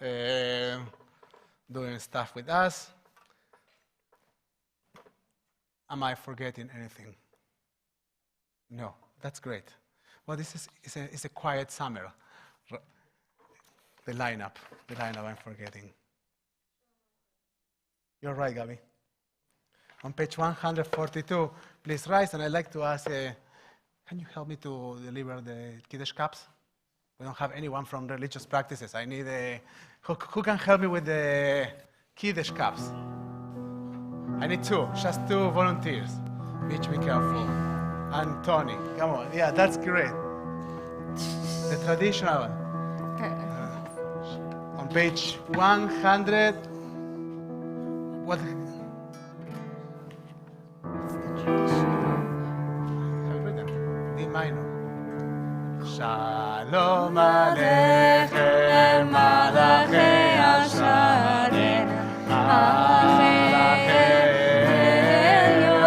doing stuff with us. Am I forgetting anything? No, that's great. Well, this is a quiet summer. The lineup I'm forgetting. You're right, Gabi. On page 142, please rise, and I'd like to ask, can you help me to deliver the Kiddush cups? We don't have anyone from religious practices. I need who can help me with the Kiddush cups? I need 2, just 2 volunteers. Mitch, be careful. And Tony, come on. Yeah, that's great. The traditional one. On page 100. What? Have you written? D minor. Shalom Aleichem, Malachei Hashem, Malachei Elyon.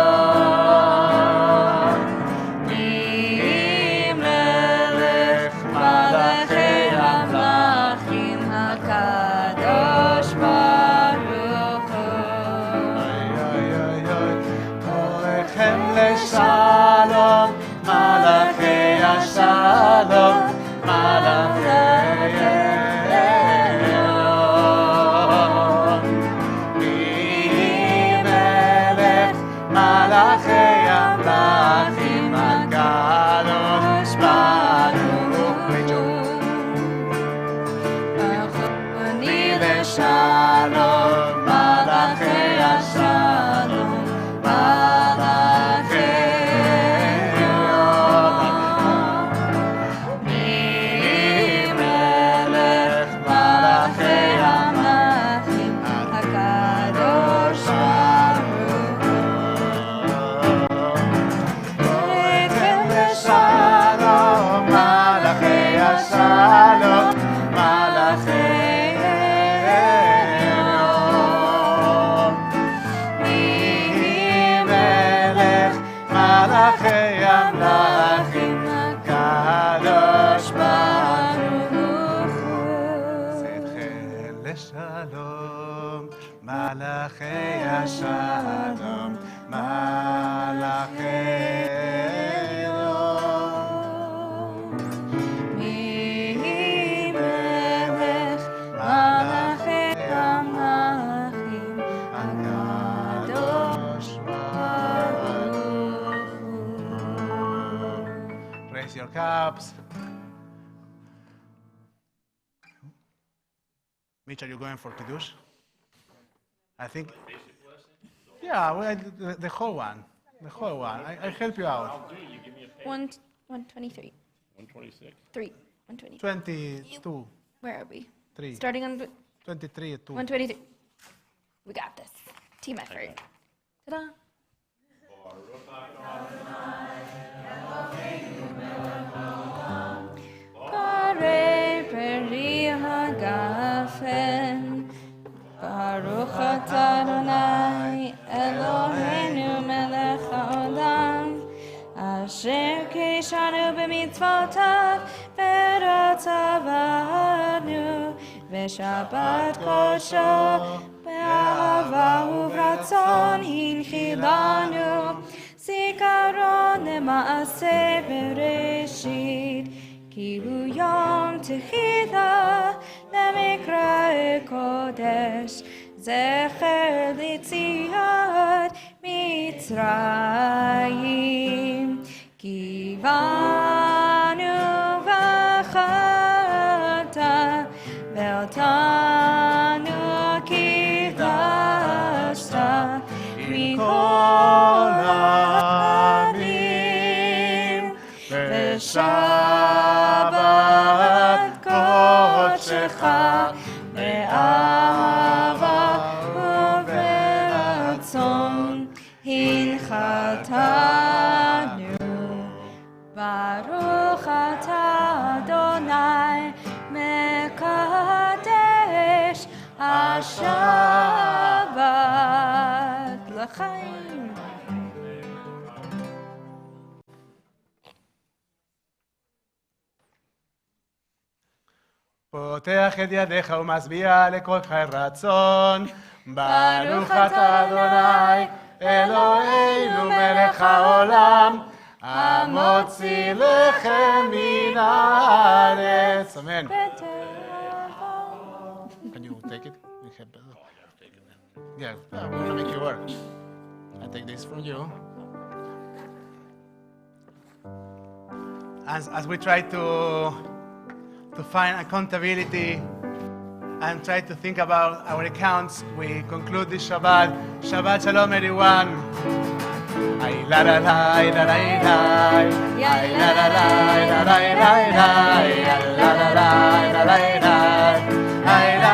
Melech Malachei Amlachim, HaKadosh Baruch Hu. Korechem leshalom, Malachei Shalom, Malachei Elyon. Melech Malachei Amlachim, HaKadosh Baruch Hu. Ani leshalom, Malachei Shalom, Malachei Malachei Shalom, Malachei Elyon. Melech Malachei Amlachim, HaKadosh Baruch Hu. Raise your cups. Mitch, are you going for Kiddush? I think, yeah, well, the whole one. The whole one. I help you out. I'll do, you give me a page. 123. 126. 3. 123. 22. Where are we? 3. Starting on 23, 2. 123. We got this. Team effort. Ta-da. Parei peri hagafen, Baruch atah Adonai Eloheinu melech haolam, asher kishanu b'mitzvotav v'ratzavanu, v'shabbat kodsho be'ahava uvratzon hilchilanu, zikaron lema'aseh bereshit, ki hu yom techila למקרא קודש, זכר ליציאת מצרים, כי בנו בחרת ואותנו קידשת מכל העמים, ושבת קודשך באהבה וברצון הנחתנו. ברוך אתה אדוני מקדש השבת לחיים. פותח את ידיך ומשביע לכל חי רצון. ברוך אתה אדוני אלוהינו מלך העולם, המוציא לחם מן הארץ. אמן. Can you take it? We have better. Yeah, I'm going to make you work. I take this from you. As we try to find accountability and try to think about our accounts, we conclude this Shabbat. Shabbat Shalom, everyone. Ay la la la la la la, ay la la la la la la la, ay la la la la la la, ay la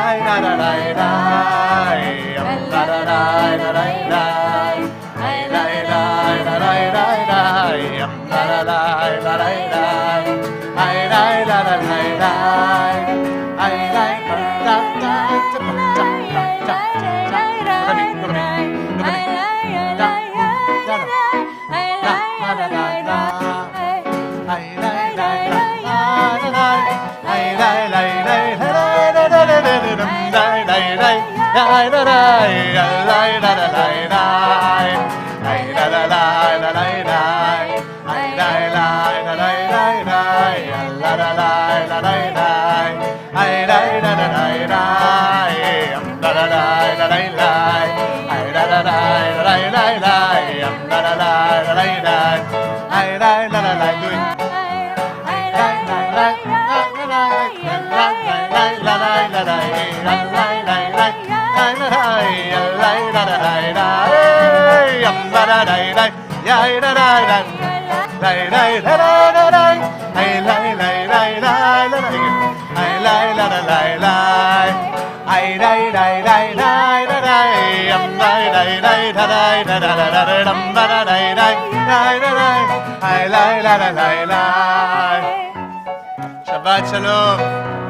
Shabbat Shalom.